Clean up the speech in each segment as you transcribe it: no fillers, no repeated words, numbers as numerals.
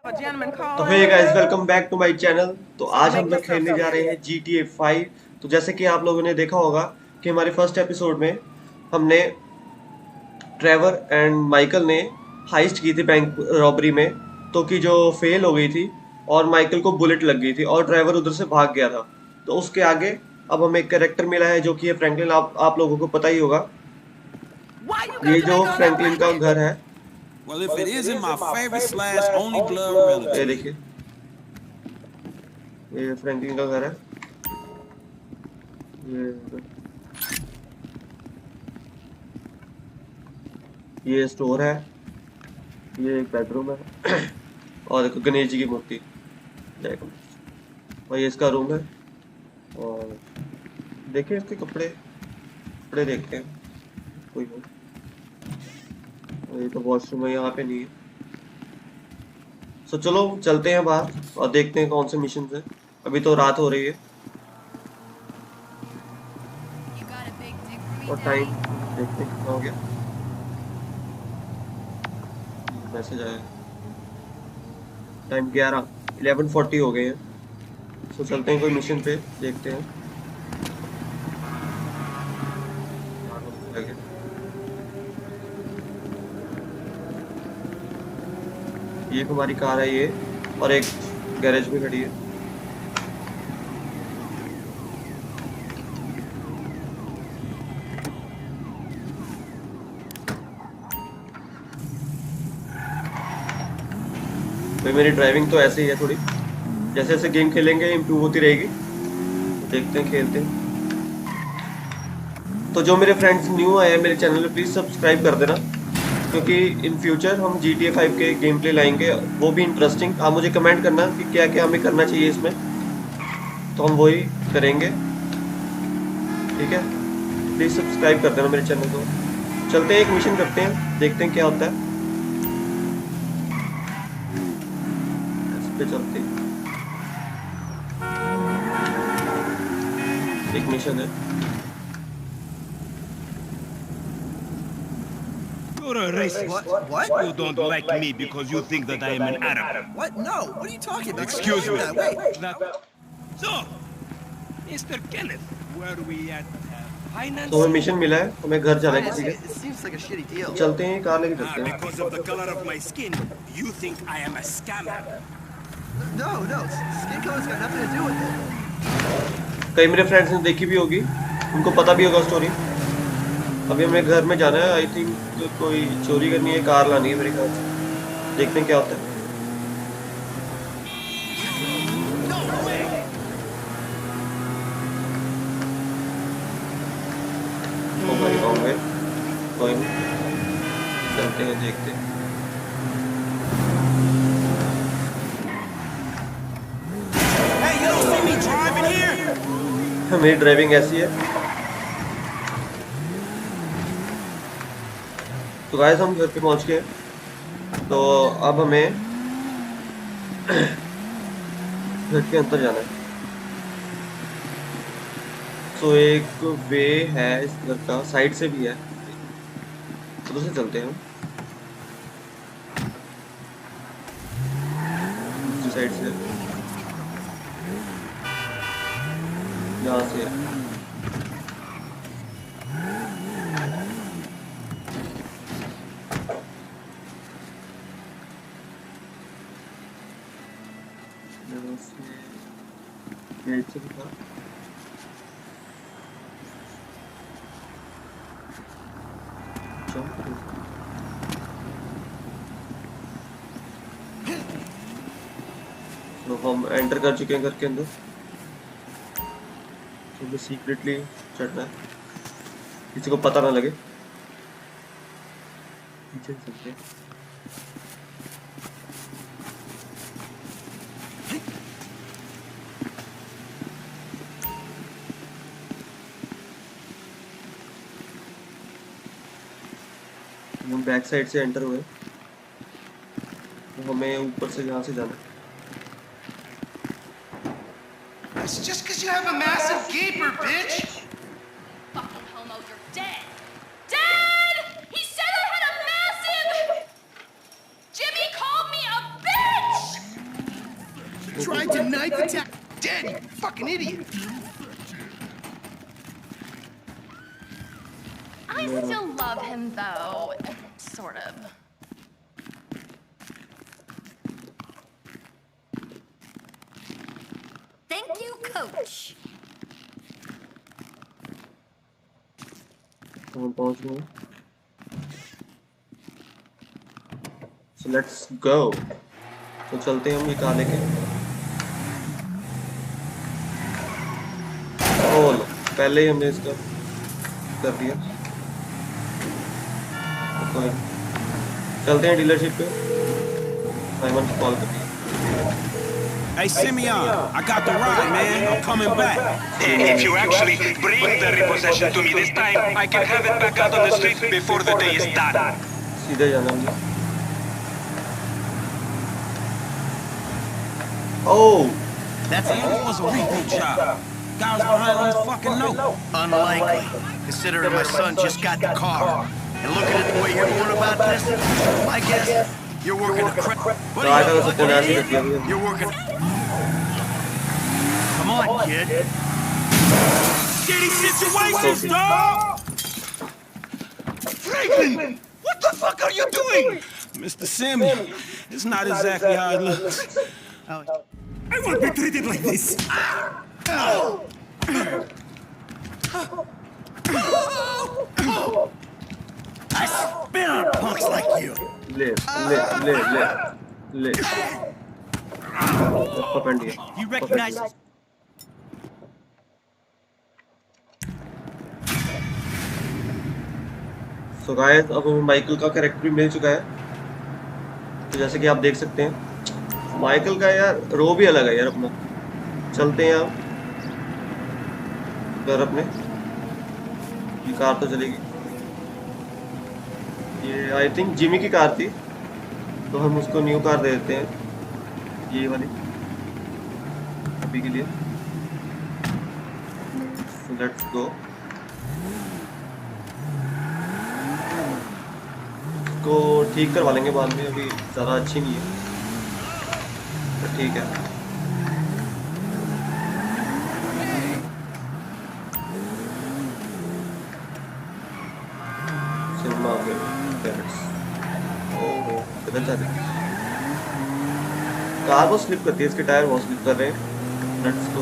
तो hey guys, welcome back to my channel. तो आज हम लोग खेलने जा रहे हैं GTA 5। तो जैसे कि आप लोगों ने देखा होगा कि हमारे फर्स्ट एपिसोड में हमने ट्रेवर एंड माइकल ने हाइस्ट की थी बैंक रॉबरी में, तो कि जो फेल हो गई थी और माइकल को बुलेट लग गई थी और ट्रेवर उधर से भाग गया था। तो उसके आगे अब हमें एक कैरेक्टर मिला है जो कि है फ्रैंकलिन। आप लोगों को पता ही होगा ये जो फ्रैंकलिन का घर है। Well, if it isn't my favorite slash only blood ये relative. देखिए, ये फ्रैंकलिन का घर है। ये स्टोर है, ये एक बेडरूम है और देखो गणेश जी की मूर्ति, जय गणेश। और ये इसका रूम है। और देखिए इसके कपड़े कपड़े देखते हैं कोई हो। और ये तो वॉशरूम है, यहाँ पे नहीं है। सो चलो चलते हैं बाहर और देखते हैं कौन से मिशन है। अभी तो रात हो रही है और टाइम देखते हैं कितना हो गया। मैसेज आया, टाइम 11:40 हो गए हैं। सो चलते हैं कोई मिशन पे, देखते हैं। ये हमारी कार है ये, और एक गैरेज में खड़ी है। भाई मेरी ड्राइविंग तो ऐसे ही है थोड़ी, जैसे जैसे गेम खेलेंगे इम्प्रूव होती रहेगी। देखते हैं, खेलते हैं। तो जो मेरे फ्रेंड्स न्यू आए हैं मेरे चैनल पे, प्लीज़ सब्सक्राइब कर देना, क्योंकि इन फ्यूचर हम GTA 5 के गेम प्ले लाएंगे, वो भी इंटरेस्टिंग। आप मुझे कमेंट करना कि क्या क्या हमें करना चाहिए इसमें, तो हम वही करेंगे। ठीक है, प्लीज़ सब्सक्राइब कर देना मेरे चैनल को। चलते हैं, एक मिशन करते हैं, देखते हैं क्या होता है। इस पे चलते हैं, एक मिशन है। You're a racist. What? You don't like me because you think that I am an Arab. What? No. What are you talking about? Excuse me. Wait. So, Mr. Kenneth, where are we at? Finance? तो हमें mission मिला है, हमें घर जाना है किसी It के। seems like a shitty deal. चलते हैं, कार लेके चलते हैं। Because of the color of my skin, you think I am a scammer. No. Skin color's got nothing to do with it. कई मेरे फ्रेंड्स ने देखी भी होगी, उनको पता भी होगा स्टोरी। अभी हमें घर में जाना है, आई थिंक कोई चोरी करनी है, कार लानी है मेरे ख्याल से। देखते हैं क्या होता है। ओ भाई बॉम्बे, कोई नहीं, चलते हैं, देखते हैं। Hey, you don't see me driving here? मेरी ड्राइविंग ऐसी है। तो गाइस हम घर पे पहुंच गए, तो अब हमें घर के अंदर जाना है। तो एक वे है इस घर का, साइड से भी है, तो उधर से चलते हैं। दूसरी साइड से, यहाँ से। तो हम एंटर कर चुके हैं घर के अंदर। तो हमें सीक्रेटली चढ़ना है, किसी को पता ना लगे। पीछे चलते हैं। हम बैक साइड से एंटर हुए, तो हमें ऊपर से यहाँ से जाना है। It's just because you have a massive gaper, bitch! Fucking homo, you're dead! Dad! He said I had a massive... Jimmy called me a bitch! Tried to knife attack Dead, you fucking idiot. I still love him though. Sort of. Thank you, coach. तो हम पहुंच गए। So let's go। तो चलते हैं हम ये car लेके। ओह लो, पहले ही हमने इसका कर दिया। तो चलते हैं डीलरशिप पे। साइमन को कॉल कर दिया। Hey, Simeon, I got the ride, man. I'm coming back. If you actually bring the repossession to me this time, I can have it back out on the street before the day is done. सीधे जाना मुझे। Oh, That's it was a reboot job. Guys behind this fucking note. Unlikely, considering my son just got the car. And looking at the way you're going about this, my guess, you're working a crap. What तो आएगा are तो you पुरानी fucking रखी idiot? अभी। You're working. Come on, kid. Shitty situations, dog! Franklin! What the fuck are you doing? Mr. Simeon, it's not exactly how it looks. I won't be treated like this. I spit on punks like you. ले पकड़ लिया। You recognize? So guys अब हमें Michael का character भी मिल चुका है। तो जैसे कि आप देख सकते हैं माइकल का यार रो भी अलग है यार अपना। चलते हैं आप घर अपने। ये कार तो चलेगी। ये आई थिंक जिमी की कार थी, तो हम उसको न्यू कार दे देते हैं, ये वाली अभी के लिए। Let's go. को ठीक करवा लेंगे बाद में, अभी ज़्यादा अच्छी नहीं है तो ठीक है। सिनेमा आ गया। ओह किधर जा रही है कार? वो स्लिप करती है, इसके टायर बहुत स्लिप कर रहे हैं। लेट्स गो।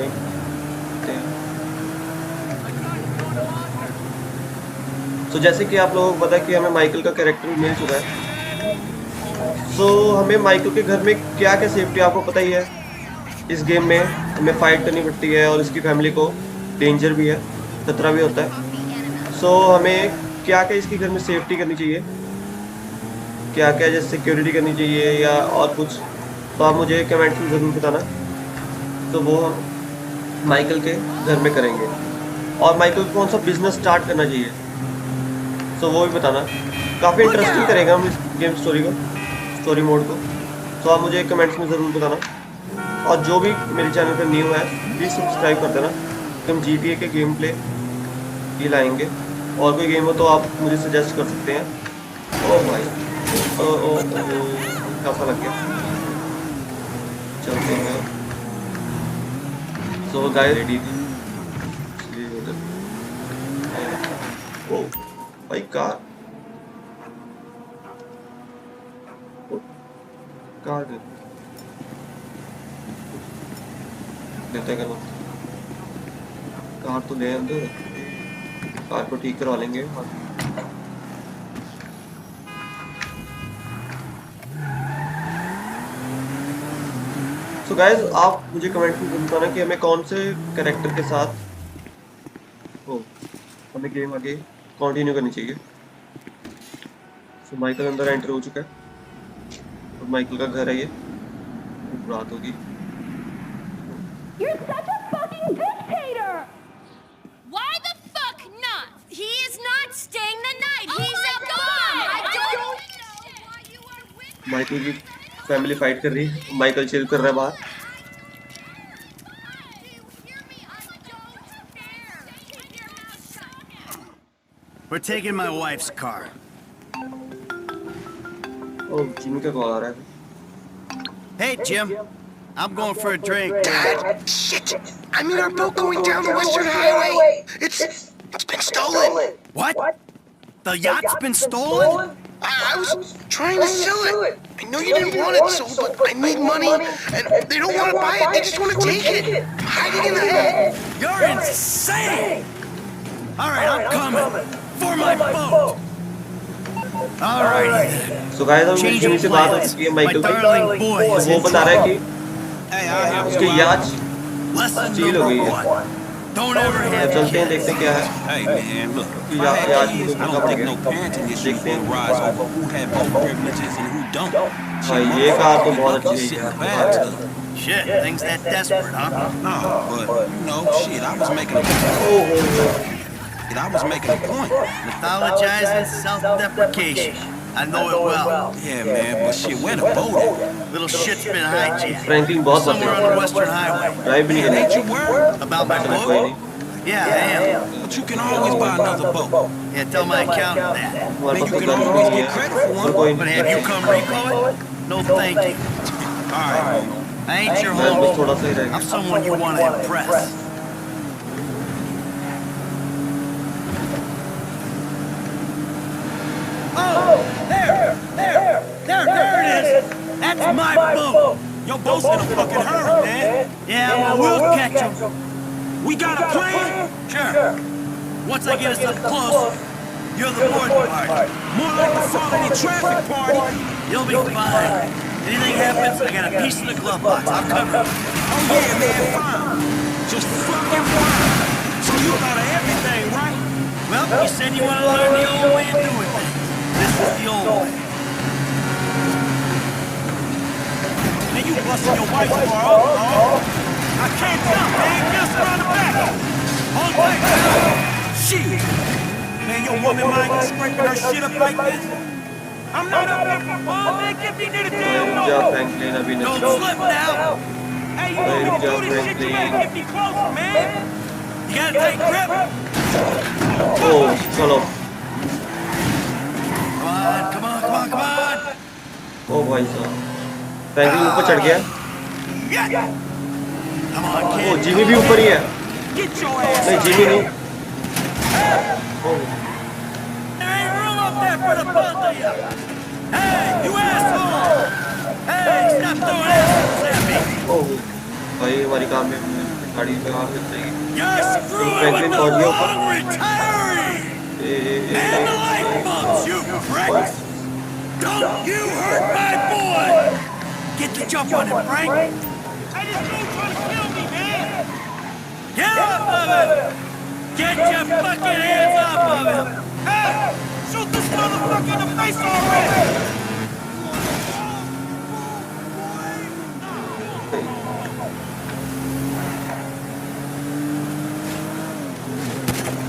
तो जैसे कि आप लोगों को पता है कि हमें माइकल का कैरेक्टर भी मिल चुका है। सो हमें माइकल के घर में क्या क्या सेफ्टी आपको पता ही है। इस गेम में हमें फाइट करनी पड़ती है और इसकी फैमिली को डेंजर भी है, खतरा भी होता है। सो हमें क्या क्या इसके घर में सेफ्टी करनी चाहिए, क्या क्या जैसे सिक्योरिटी करनी चाहिए या और कुछ, तो आप मुझे कमेंट में ज़रूर बताना। तो वो हम माइकल के घर में करेंगे। और माइकल को कौन सा बिजनेस स्टार्ट करना चाहिए, तो वो भी बताना। काफ़ी इंटरेस्टिंग करेगा हम इस गेम स्टोरी को, स्टोरी मोड को। तो आप मुझे कमेंट्स में ज़रूर बताना। और जो भी मेरे चैनल पर न्यू है प्लीज़ सब्सक्राइब कर देना। हम GTA के गेम प्ले ये लाएंगे। और कोई गेम हो तो आप मुझे सजेस्ट कर सकते हैं। ओह भाई ओ कैसा लग गया। चलते हैं। सो गाय रेडी थी। ओ भाई कार देते कर कार तो ले अंदर, कार को ठीक करवा लेंगे। सो गाइस आप मुझे कमेंट में बताना कि हमें कौन से कैरेक्टर के साथ हमें गेम आगे कंटिन्यू करनी चाहिए। सो माइकल अंदर एंटर हो चुका है और माइकल का घर है ये। रात होगी। You're such a fucking dictator! Why the fuck not? He is not staying the night. He's a God! bum. I I don't don't. know why you are with Michael की फैमिली फाइट कर रही है, Michael chill कर रहा है बाहर। Do you hear me? I don't care. Keep your mouth shut. We're taking my wife's car. ओ Jimmy का कॉल आ रहा है। Hey, Jim. I'm going for a drink. Dad, shit! I mean, our boat going down the Western Highway. It's been stolen. What? The yacht's been stolen? I was trying to sell it. I know you didn't want it sold, but I need money, and they don't want to buy it. They just want to take it. I'm hiding in the head. You're insane! All right, I'm coming. For my boat. All right. So guys हम Change Jimmy of से बात हो plans. चुकी है My Michael की। darling boy is वो in बता रहा है trouble. कि Hey, I'll help उसकी you out. याच Lesson Steal number हुई है। 1. Don't ever तो have चलते हैं kids. देखते हैं क्या है। Hey, man, look. If I Yeah, had yeah, kids, I I don't think think no parenting issue देखते would हैं। rise over who had both privileges and who don't. हाँ ये कार तो बहुत Shit, अच्छी है in the यार। bathtub. Shit, things that desperate, huh? No, but you know, shit, I was making a point. Mythologizing self-deprecation. I know it well. Yeah, man, but shit, where the boat at? Little shit's been hijacked. Franklin बहुत Somewhere on the Western Highway. Drive भी नहीं Man, ain't करनी। you worried? About my चलो कोई boat? नहीं। Yeah, I am. But you can always buy another boat. Yeah, tell my accountant that. हमारे Man, pass you तो can गाड़ी always नहीं get credit for है। one. और कोई But नहीं। have you come repo it? No, thank you. All right, I ain't your मैं बस homie. थोड़ा सा ही रह I'm गया। someone you want to impress. Oh, there it is. That's my boat. your boat's in a fucking hurry, man. Yeah, well, we'll catch him. We got a plan. Sure. Once I get us up close, you're the boarding party. More like the falling in traffic party. You'll be fine. Anything happens, I got a piece in the glove box. I'll cover it. Oh yeah, man, fine. Just fucking fine. So you thought of everything, right? Well, you said you want to learn the old way of doing things. This is the old way. Man, you busting your wife for alcohol. I can't jump, man. Just around the back. Hold tight, man. Shit. Man, your woman mind get scraping her shit up like this? I'm not up there for fun, man. Get me near the damn जा boat. Franklin अभी नहीं। Don't slip now. Hey, you know you do this shit, you better get me closer, man. You got a tight grip. ओ चलो। Come on. ओ भाई साहब। Franklin ऊपर चढ़ गया। Come on, oh kid. Jimmy भी ऊपर ही है। Get your ass नहीं up. जिमी नहीं। Oh There ain't room up there for the both of you. Hey, you asshole! Hey, stop throwing assholes at me. ओ भाई हमारी कार में गाड़ी में आग लग जाएगी। You're screwing with Franklin the Ford Yo. wrong retiree. And the light bulbs, you pricks. Don't you hurt my boy. Get the jump on him, Frank. Hey, this dude trying to kill me, man. Get off of him. Get your fucking hands off of him. Hey, shoot this motherfucker in the face already.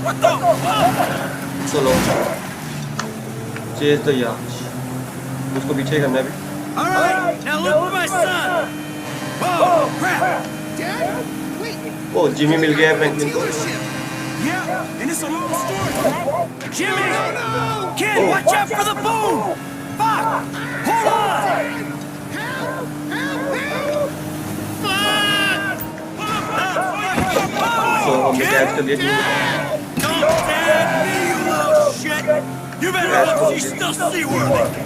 What the fuck? चलो chase the याच उसको पीछे करना है अभी। All right, now look for my son. Oh, crap. Oh Jimmy मिल गया है फ्रैंकलिन को। Yeah, and it's a long story. Jimmy! Kid, watch out for the boom! Fuck! Hold on! तो हमने कैच कर लिया Jimmy. Don't tag me, you little shit! You better hope she's still seaworthy!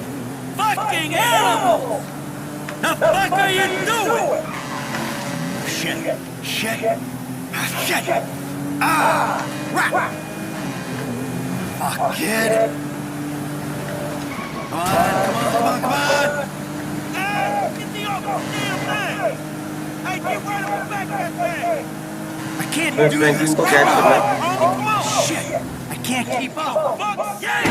Fucking animals! The fuck are you doing? Shit! Rat! Fuck, kid! Come on! Get the other damn thing. Hey, get right up back that thing. I can't मैं do Franklin this! को catch करना है। Come on. Shit! I can't keep up! Fuck yeah.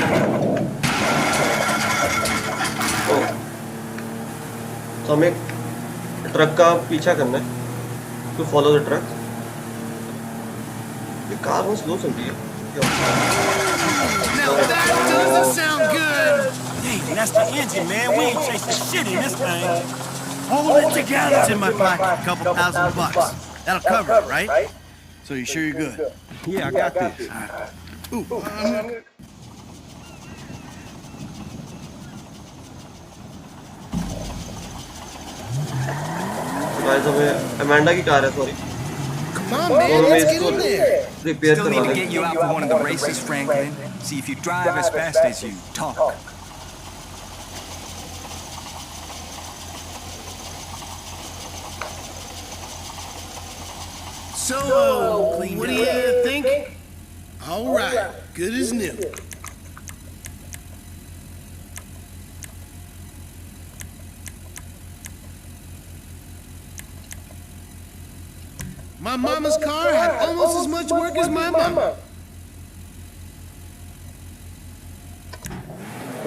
ओ तो हमें truck का पीछा करना है। To follow the truck. ये कार बहुत स्लो चल रही है। Now that doesn't sound good. Hey, that's the engine, man. We ain't chasing shit in this thing. Hold it together! It's in my pocket. A couple $1,000. That'll cover it, right? So you sure you're good? Yeah, I got this. Guys हमें Amanda की car है, sorry, Come on, तो man, हमें let's get इसको in there. Repair Still need करवा to get देंगे। you out for one of the races, Franklin. See if you drive as fast as you talk. So, what do you think? All right, good as new. My mama's car had almost as much work as my mama.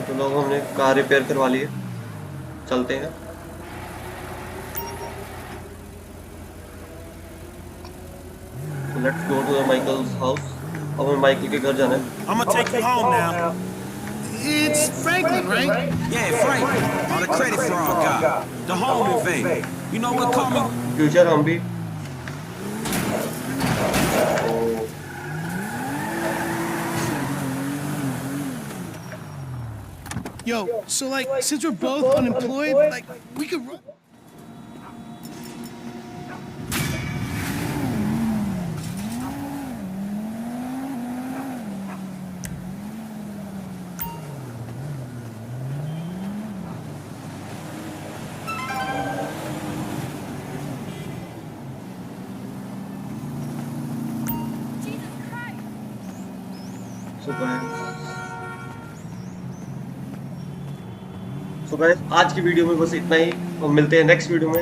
तो लोग हमने car repair करवा ली है, चलते हैं। Let's go to the Michael's house. अब हमें Michael के घर जाना है। I'm gonna take you home now. It's Franklin, right? Yeah, Franklin. All the credit for our guy. The home invader. You know what, call me? Future हम भी Yo, so like, since we're both unemployed, like, we could run. So guys आज की video में बस इतना ही। हम मिलते हैं नेक्स्ट वीडियो में।